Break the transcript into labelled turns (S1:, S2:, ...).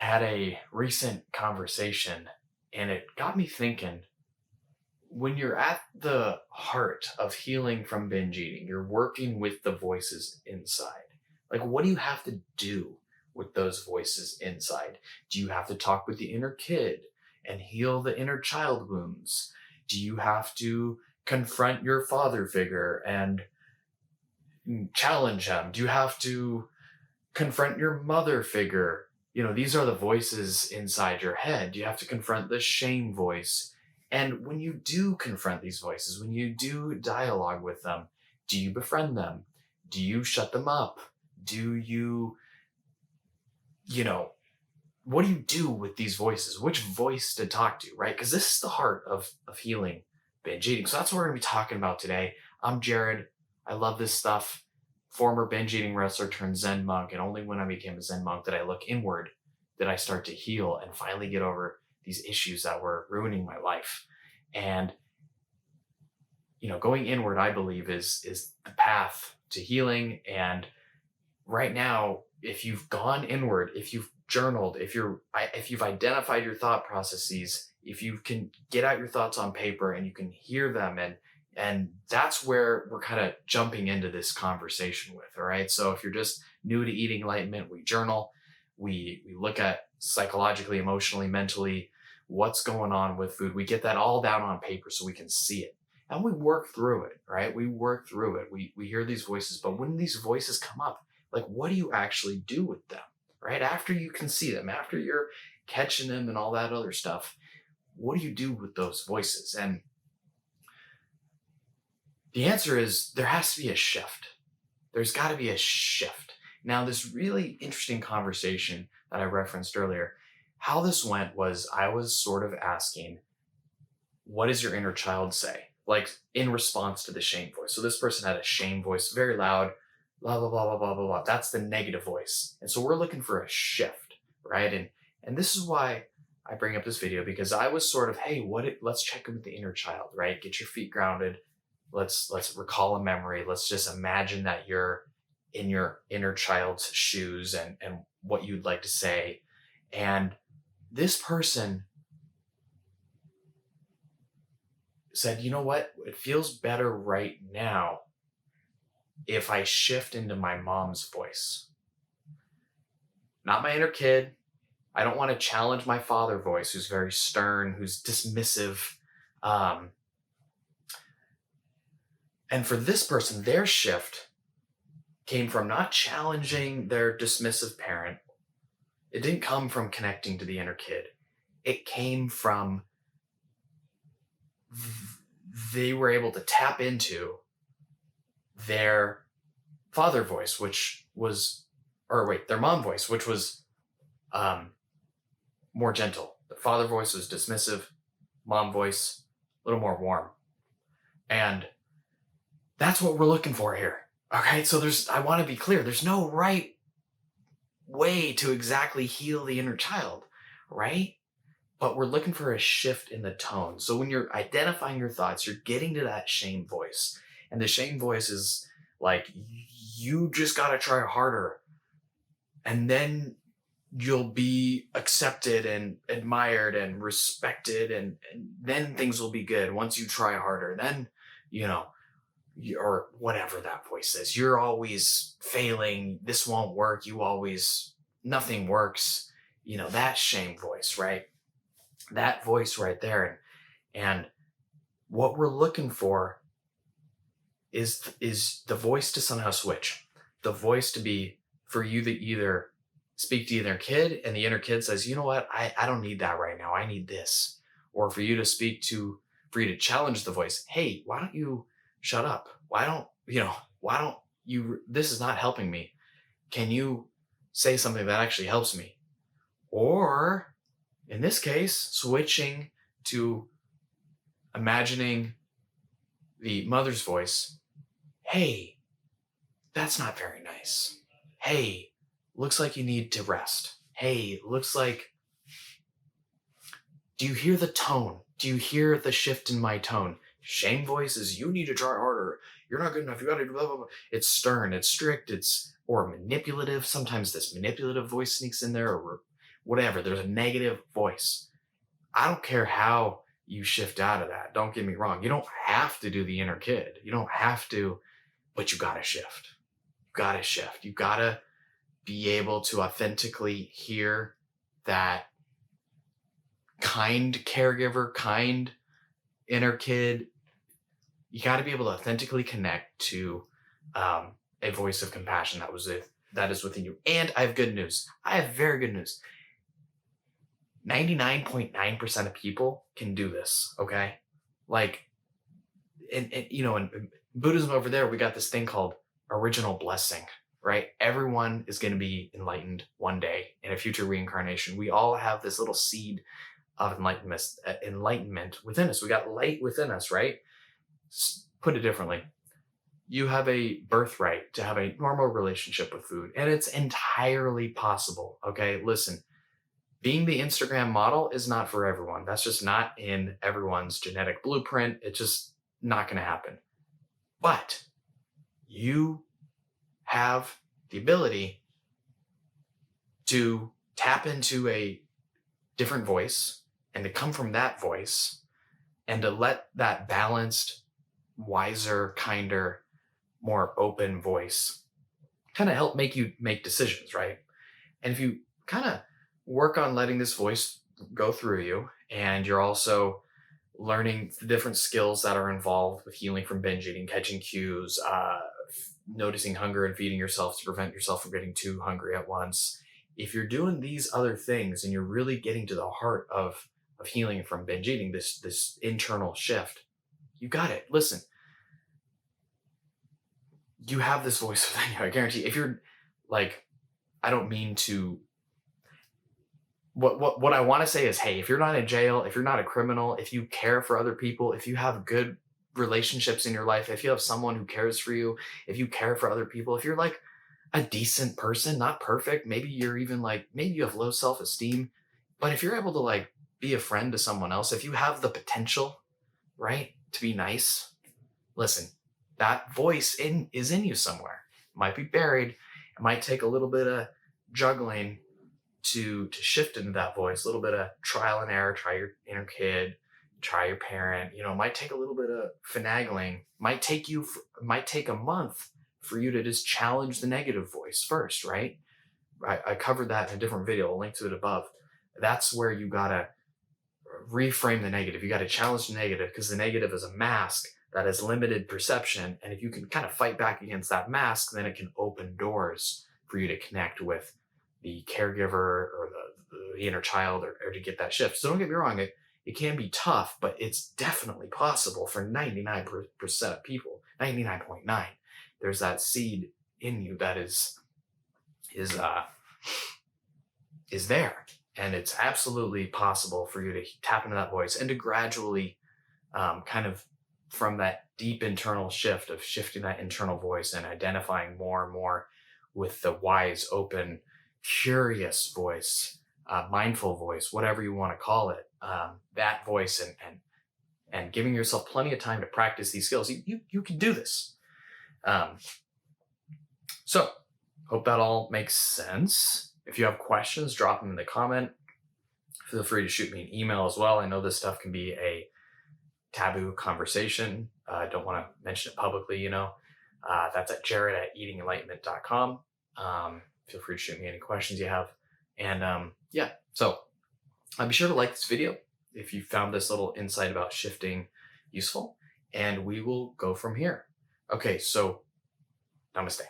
S1: had a recent conversation and it got me thinking when you're at the heart of healing from binge eating, you're working with the voices inside. Like, what do you have to do with those voices inside? Do you have to talk with the inner kid and heal the inner child wounds? Do you have to confront your father figure and challenge him? Do you have to confront your mother figure? These are the voices inside your head. You have to confront the shame voice. And when you do confront these voices, when you do dialogue with them, do you befriend them? Do you shut them up? Do you know, what do you do with these voices? Which voice to talk to, right? Because this is the heart of healing binge eating. So that's what we're going to be talking about today. I'm Jared. I love this stuff. Former binge eating wrestler turned Zen monk. And only when I became a Zen monk did I look inward, did I start to heal and finally get over these issues that were ruining my life. And, going inward, I believe, is the path to healing. And right now, if you've gone inward, if you've journaled, if you've identified your thought processes, if you can get out your thoughts on paper and you can hear them, and that's where we're kind of jumping into this conversation with. All right. So if you're just new to eating enlightenment, we journal, we look at psychologically, emotionally, mentally, what's going on with food. We get that all down on paper so we can see it. And we work through it, right? We work through it. We hear these voices, but when these voices come up, like, what do you actually do with them, right? After you can see them, after you're catching them and all that other stuff, what do you do with those voices? And the answer is there has to be a shift. There's got to be a shift. Now, this really interesting conversation that I referenced earlier, how this went was I was sort of asking, what does your inner child say? Like, in response to the shame voice. So this person had a shame voice, very loud, blah, blah, blah, blah, blah, blah, blah. That's the negative voice. And so we're looking for a shift, right? And this is why I bring up this video, because I was sort of, hey, let's check in with the inner child, right? Get your feet grounded. Let's recall a memory. Let's just imagine that you're in your inner child's shoes and what you'd like to say. And this person said, you know what? It feels better right now if I shift into my mom's voice. Not my inner kid. I don't want to challenge my father voice, who's very stern, who's dismissive. And for this person, their shift came from not challenging their dismissive parent. It didn't come from connecting to the inner kid. It came from they were able to tap into their father voice, their mom voice, which was more gentle. The father voice was dismissive, mom voice, a little more warm. And that's what we're looking for here. Okay, so I want to be clear, there's no right way to exactly heal the inner child, right? But we're looking for a shift in the tone. So when you're identifying your thoughts, you're getting to that shame voice. And the shame voice is like, you just got to try harder. And then you'll be accepted and admired and respected. And then things will be good once you try harder. Then, or whatever that voice says. You're always failing. This won't work. Nothing works. That shame voice, right? That voice right there. And what we're looking for is the voice to somehow switch. The voice to be for you to either speak to the inner kid, and the inner kid says, you know what, I don't need that right now. I need this. Or for you to challenge the voice. Hey, why don't you shut up? Why don't you, this is not helping me. Can you say something that actually helps me? Or in this case, switching to imagining the mother's voice. Hey, that's not very nice. Hey, looks like you need to rest. Hey, looks like, do you hear the tone? Do you hear the shift in my tone? Shame voice is, you need to try harder. You're not good enough. You got to do blah, blah, blah. It's stern, it's strict, or manipulative. Sometimes this manipulative voice sneaks in there, or whatever. There's a negative voice. I don't care how you shift out of that. Don't get me wrong. You don't have to do the inner kid. You don't have to, but you gotta shift. You gotta shift. You gotta be able to authentically hear that kind caregiver, kind inner kid. You got to be able to authentically connect to a voice of compassion that is within you. And I have good news. I have very good news. 99.9% of people can do this. Okay, like, in Buddhism over there, we got this thing called original blessing. Right? Everyone is going to be enlightened one day in a future reincarnation. We all have this little seed of enlightenment within us. We got light within us, right? Put it differently. You have a birthright to have a normal relationship with food, and it's entirely possible. Okay, listen, being the Instagram model is not for everyone. That's just not in everyone's genetic blueprint. It's just not going to happen. But you have the ability to tap into a different voice and to come from that voice and to let that balanced, wiser, kinder, more open voice kind of help make you make decisions, right? And if you kind of work on letting this voice go through you, and you're also learning the different skills that are involved with healing from binge eating, catching cues, noticing hunger and feeding yourself to prevent yourself from getting too hungry at once. If you're doing these other things and you're really getting to the heart of healing from binge eating, this internal shift, you got it. Listen, you have this voice within you. I guarantee. If you're like, I don't mean to. What I want to say is, hey, if you're not in jail, if you're not a criminal, if you care for other people, if you have good relationships in your life, if you have someone who cares for you, if you care for other people, if you're like a decent person, not perfect, maybe you're even like, maybe you have low self-esteem, but if you're able to like be a friend to someone else, if you have the potential, right, to be nice, listen, that voice is in you somewhere. It might be buried. It might take a little bit of juggling to shift into that voice, a little bit of trial and error. Try your inner kid, try your parent. It might take a little bit of finagling. Might take a month for you to just challenge the negative voice first, right? I covered that in a different video. I'll link to it above. That's where you gotta reframe the negative. You gotta challenge the negative, because the negative is a mask that has limited perception. And if you can kind of fight back against that mask, then it can open doors for you to connect with the caregiver or the inner child, or to get that shift. So don't get me wrong, it can be tough, but it's definitely possible for 99% of people. 99.9. There's that seed in you that is there, and it's absolutely possible for you to tap into that voice and to gradually kind of, from that deep internal shift of shifting that internal voice and identifying more and more with the wise, open, curious voice, mindful voice, whatever you want to call it, that voice, and giving yourself plenty of time to practice these skills, you can do this. So hope that all makes sense. If you have questions, drop them in the comment. Feel free to shoot me an email as well. I know this stuff can be a taboo conversation. I don't want to mention it publicly, that's at jared@eatingenlightenment.com. Feel free to shoot me any questions you have. And so be sure to like this video if you found this little insight about shifting useful, and we will go from here. Okay, so namaste.